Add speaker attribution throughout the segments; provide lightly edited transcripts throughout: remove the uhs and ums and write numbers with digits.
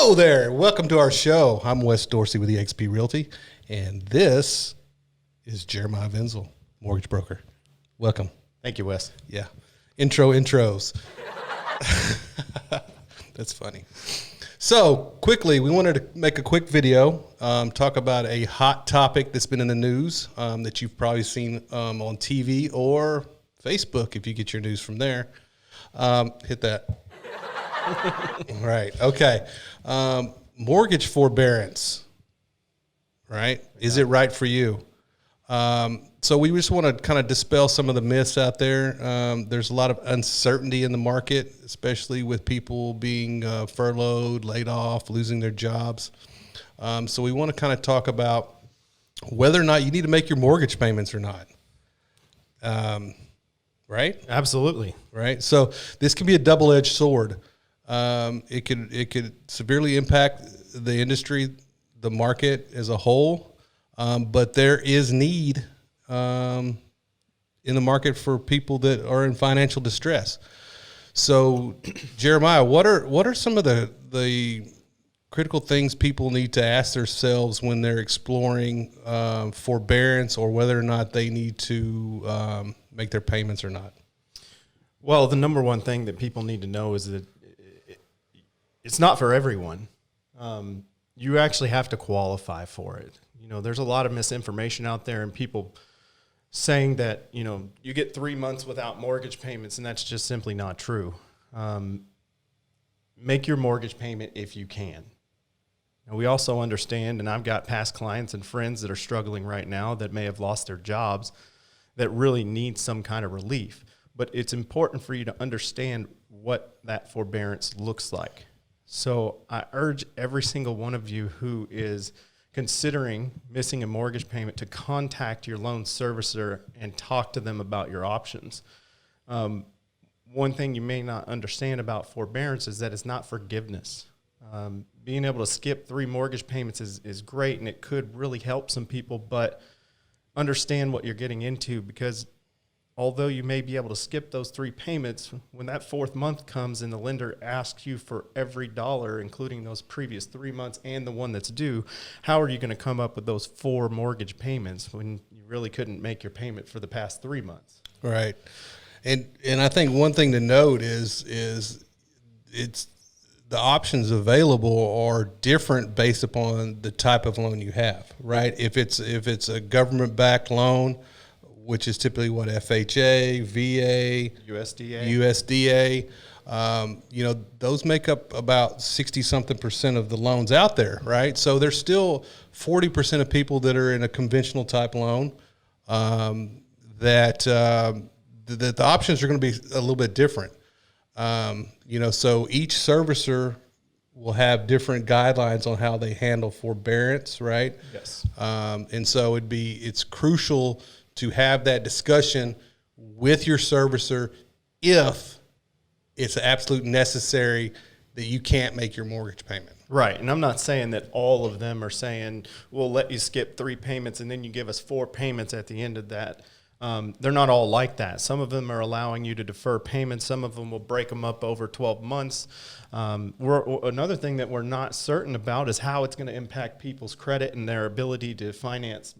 Speaker 1: Hello there. Welcome to our show. I'm Wes Dorsey with eXp Realty, and this is Jeremiah Venzel, mortgage broker. Welcome.
Speaker 2: Thank you, Wes.
Speaker 1: Yeah. Intros. That's funny. So, quickly, we wanted to make a quick video, talk about a hot topic that's been in the news that you've probably seen on TV or Facebook if you get your news from there. Hit that. Right. Okay. Mortgage forbearance. Right? Is it right for you? So we just want to kind of dispel some of the myths out there. There's a lot of uncertainty in the market, especially with people being furloughed, laid off, losing their jobs. So we want to kind of talk about whether or not you need to make your mortgage payments or not. Right?
Speaker 2: Absolutely.
Speaker 1: Right. So this can be a double-edged sword. It could severely impact the industry, the market as a whole. But there is need in the market for people that are in financial distress. So, Jeremiah, what are some of the critical things people need to ask themselves when they're exploring forbearance, or whether or not they need to make their payments or not?
Speaker 2: Well, the number one thing that people need to know is that it's not for everyone. You actually have to qualify for it. You know, there's a lot of misinformation out there and people saying that, you know, you get 3 months without mortgage payments, and that's just simply not true. Make your mortgage payment if you can. Now, we also understand, and I've got past clients and friends that are struggling right now that may have lost their jobs that really need some kind of relief. But it's important for you to understand what that forbearance looks like. So I urge every single one of you who is considering missing a mortgage payment to contact your loan servicer and talk to them about your options. One thing you may not understand about forbearance is that it's not forgiveness. Being able to skip 3 mortgage payments is great, and it could really help some people, but understand what you're getting into, because although you may be able to skip those 3 payments, when that 4th month comes and the lender asks you for every dollar, including those previous 3 months and the one that's due, how are you going to come up with those 4 mortgage payments when you really couldn't make your payment for the past 3 months?
Speaker 1: Right. And I think one thing to note is it's the options available are different based upon the type of loan you have, right? If it's a government-backed loan, which is typically what, FHA, VA, USDA, you know, those make up about 60-something% of the loans out there, right? So there's still 40% of people that are in a conventional type loan that the options are going to be a little bit different. You know, so each servicer will have different guidelines on how they handle forbearance, right?
Speaker 2: Yes.
Speaker 1: And so it's crucial to have that discussion with your servicer if it's absolutely necessary that you can't make your mortgage payment.
Speaker 2: Right, and I'm not saying that all of them are saying, we'll let you skip 3 payments and then you give us 4 payments at the end of that. They're not all like that. Some of them are allowing you to defer payments. Some of them will break them up over 12 months. Another thing that we're not certain about is how it's going to impact people's credit and their ability to finance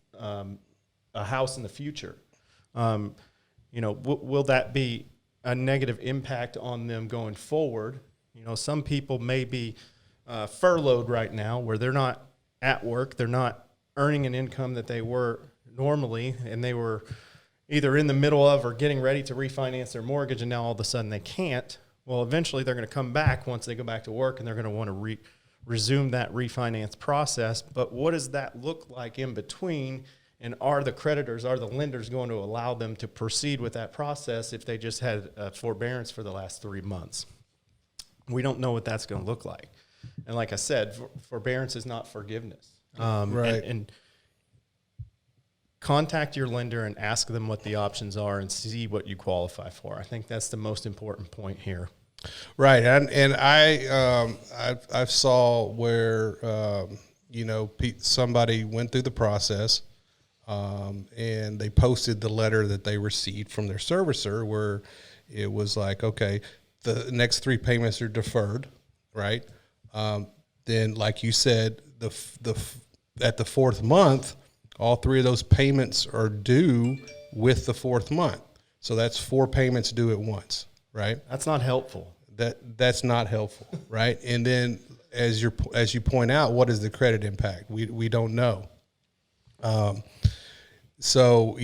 Speaker 2: a house in the future. You know, will that be a negative impact on them going forward? You know, some people may be furloughed right now where they're not at work, they're not earning an income that they were normally, and they were either in the middle of or getting ready to refinance their mortgage, and now all of a sudden they can't. Well, eventually they're going to come back once they go back to work, and they're going to want to resume that refinance process. But what does that look like in between? And are the lenders going to allow them to proceed with that process if they just had forbearance for the last 3 months? We don't know what that's going to look like. And like I said, forbearance is not forgiveness.
Speaker 1: Right.
Speaker 2: And contact your lender and ask them what the options are and see what you qualify for. I think that's the most important point here.
Speaker 1: Right. And I saw where, you know, somebody went through the process, and they posted the letter that they received from their servicer where it was like, okay, the next 3 payments are deferred, right? then like you said, at the fourth month, all three of those payments are due with the fourth month. So that's 4 payments due at once, right?
Speaker 2: That's not helpful.
Speaker 1: That's not helpful, right? And then as you point out, what is the credit impact? We don't know. So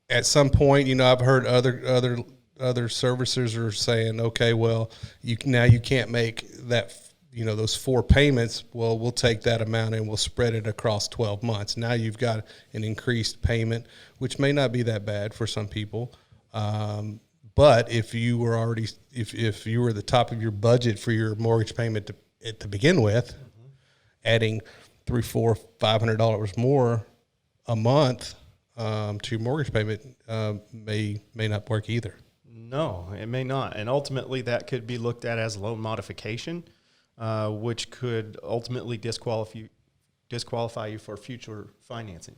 Speaker 1: at some point, I've heard other servicers are saying, okay, well, you can't make that, those 4 payments. Well, we'll take that amount and we'll spread it across 12 months. Now you've got an increased payment, which may not be that bad for some people. But if you were already, if you were the top of your budget for your mortgage payment to begin with, adding $300, $400, $500 more a month to your mortgage payment may not work either.
Speaker 2: No, it may not. And ultimately that could be looked at as loan modification, which could ultimately disqualify you for future financing.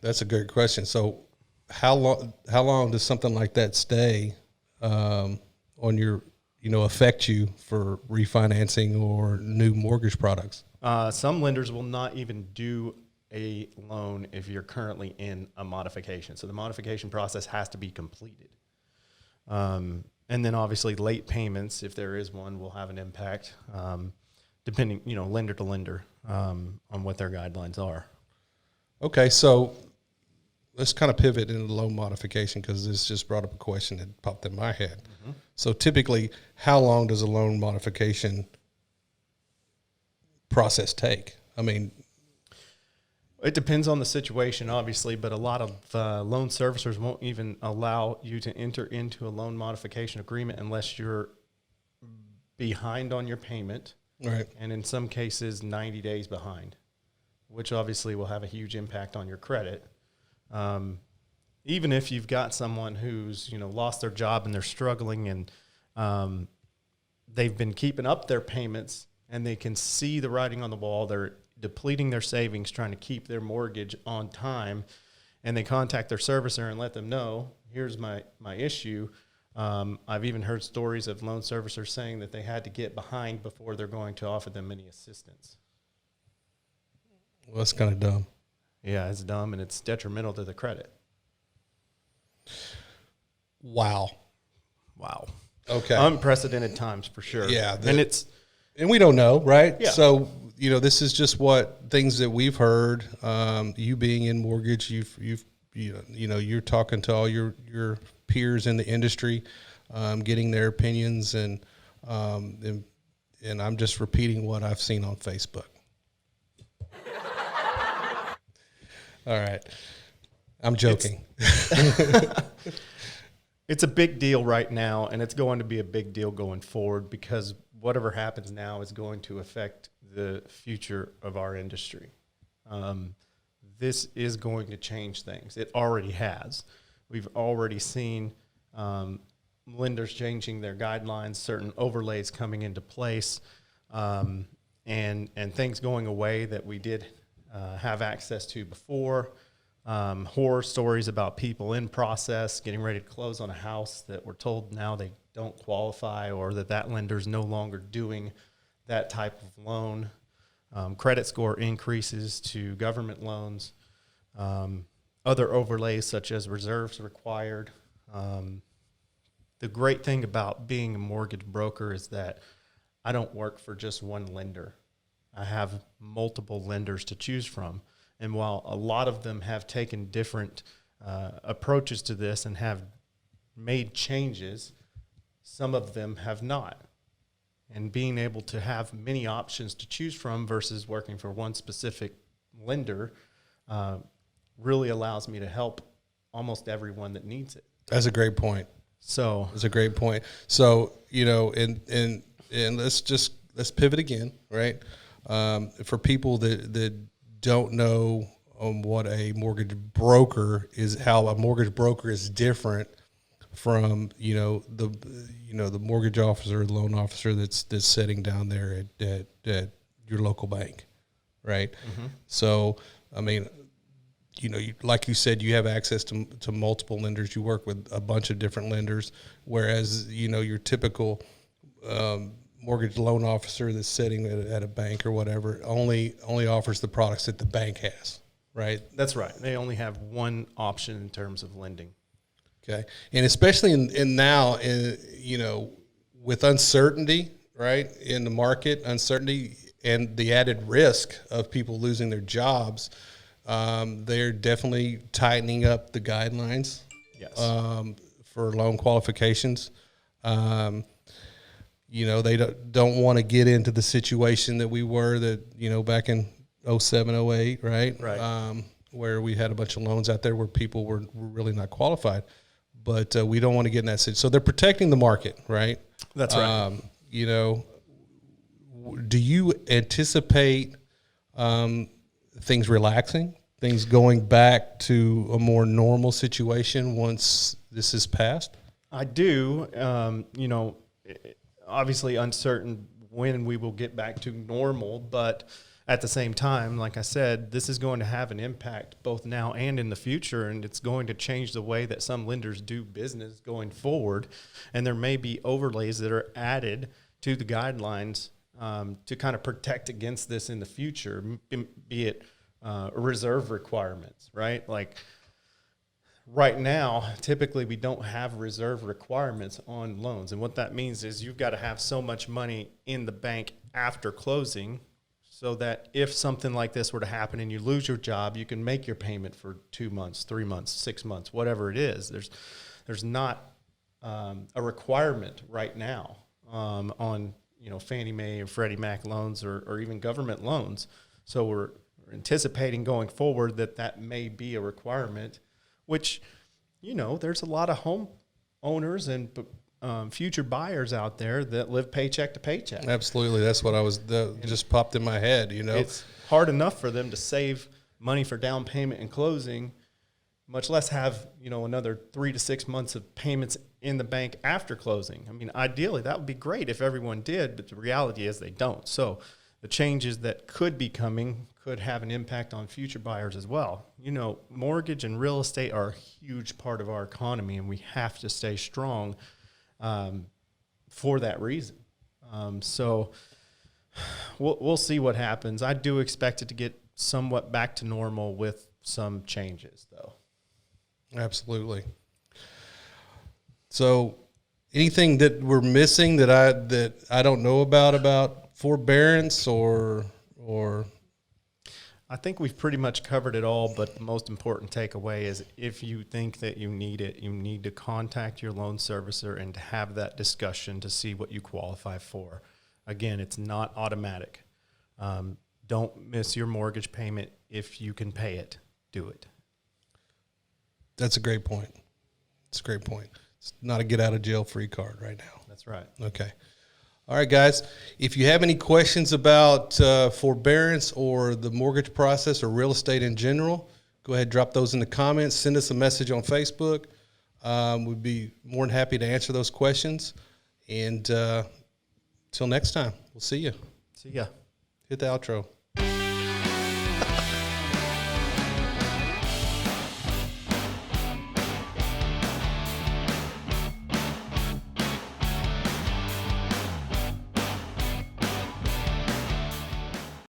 Speaker 1: That's a good question. So how long does something like that stay on your, affect you for refinancing or new mortgage products?
Speaker 2: Some lenders will not even do a loan if you're currently in a modification. So the modification process has to be completed. And then obviously late payments, if there is one, will have an impact, depending, lender to lender, on what their guidelines are.
Speaker 1: Okay. So let's kind of pivot into loan modification, because this just brought up a question that popped in my head. Mm-hmm. So typically, how long does a loan modification process take? I mean,
Speaker 2: it depends on the situation, obviously, but a lot of loan servicers won't even allow you to enter into a loan modification agreement unless you're behind on your payment,
Speaker 1: right?
Speaker 2: And in some cases, 90 days behind, which obviously will have a huge impact on your credit. Even if you've got someone who's, lost their job and they're struggling and they've been keeping up their payments and they can see the writing on the wall, they're depleting their savings, trying to keep their mortgage on time, and they contact their servicer and let them know, here's my issue. I've even heard stories of loan servicers saying that they had to get behind before they're going to offer them any assistance.
Speaker 1: Well, that's kind of dumb.
Speaker 2: Yeah, it's dumb, and it's detrimental to the credit.
Speaker 1: Wow. Okay.
Speaker 2: Unprecedented times for sure.
Speaker 1: Yeah.
Speaker 2: And
Speaker 1: we don't know, right?
Speaker 2: Yeah.
Speaker 1: So, this is just things that we've heard. You being in mortgage, you're talking to all your peers in the industry, getting their opinions, and I'm just repeating what I've seen on Facebook. All right. I'm joking.
Speaker 2: It's a big deal right now, and it's going to be a big deal going forward, because whatever happens now is going to affect the future of our industry. This is going to change things. It already has. We've already seen lenders changing their guidelines, certain overlays coming into place, and things going away that we did have access to before. Horror stories about people in process getting ready to close on a house that we're told now they don't qualify, or that lender's no longer doing that type of loan. Credit score increases to government loans. Other overlays such as reserves required. The great thing about being a mortgage broker is that I don't work for just one lender. I have multiple lenders to choose from. And while a lot of them have taken different approaches to this and have made changes, some of them have not. And being able to have many options to choose from versus working for one specific lender really allows me to help almost everyone that needs it.
Speaker 1: That's a great point.
Speaker 2: So
Speaker 1: that's a great point. So, and let's pivot again, right? For people that don't know what a mortgage broker is, how a mortgage broker is different from the mortgage officer, the loan officer that's sitting down there at your local bank, right? Mm-hmm. So I mean, like you said, you have access to multiple lenders. You work with a bunch of different lenders, whereas your typical mortgage loan officer that's sitting at a bank or whatever only offers the products that the bank has, right?
Speaker 2: That's right. They only have one option in terms of lending.
Speaker 1: Okay, and especially in now, with uncertainty, right, in the market, uncertainty and the added risk of people losing their jobs, they're definitely tightening up the guidelines.
Speaker 2: Yes.
Speaker 1: For loan qualifications. They don't want to get into the situation that we were back in 07, 08, right?
Speaker 2: Right.
Speaker 1: Where we had a bunch of loans out there where people were really not qualified. But we don't want to get in that situation. So they're protecting the market, right?
Speaker 2: That's right.
Speaker 1: Do you anticipate things relaxing, things going back to a more normal situation once this is passed?
Speaker 2: I do. Obviously uncertain when we will get back to normal, but at the same time, like I said, this is going to have an impact both now and in the future, and it's going to change the way that some lenders do business going forward. And there may be overlays that are added to the guidelines to kind of protect against this in the future, be it reserve requirements, right? Like right now, typically we don't have reserve requirements on loans. And what that means is you've got to have so much money in the bank after closing so that if something like this were to happen and you lose your job, you can make your payment for 2 months, 3 months, 6 months, whatever it is. There's not a requirement right now on Fannie Mae or Freddie Mac loans or even government loans. So we're anticipating going forward that may be a requirement, which, there's a lot of home owners and future buyers out there that live paycheck to paycheck.
Speaker 1: Absolutely. That's what just popped in my head,
Speaker 2: It's hard enough for them to save money for down payment and closing, much less have, another 3 to 6 months of payments in the bank after closing. I mean, ideally, that would be great if everyone did, but the reality is they don't. So the changes that could be coming could have an impact on future buyers as well. Mortgage and real estate are a huge part of our economy, and we have to stay strong for that reason. So we'll see what happens. I do expect it to get somewhat back to normal with some changes, though.
Speaker 1: Absolutely. So anything that we're missing that I don't know about forbearance or
Speaker 2: I think we've pretty much covered it all, but the most important takeaway is if you think that you need it, you need to contact your loan servicer and to have that discussion to see what you qualify for. Again, it's not automatic. Don't miss your mortgage payment. If you can pay it, do it.
Speaker 1: That's a great point. It's a great point. It's not a get out of jail free card right now.
Speaker 2: That's right.
Speaker 1: Okay. All right, guys. If you have any questions about forbearance or the mortgage process or real estate in general, go ahead and drop those in the comments. Send us a message on Facebook. We'd be more than happy to answer those questions. And till next time, we'll see you.
Speaker 2: See ya.
Speaker 1: Hit the outro.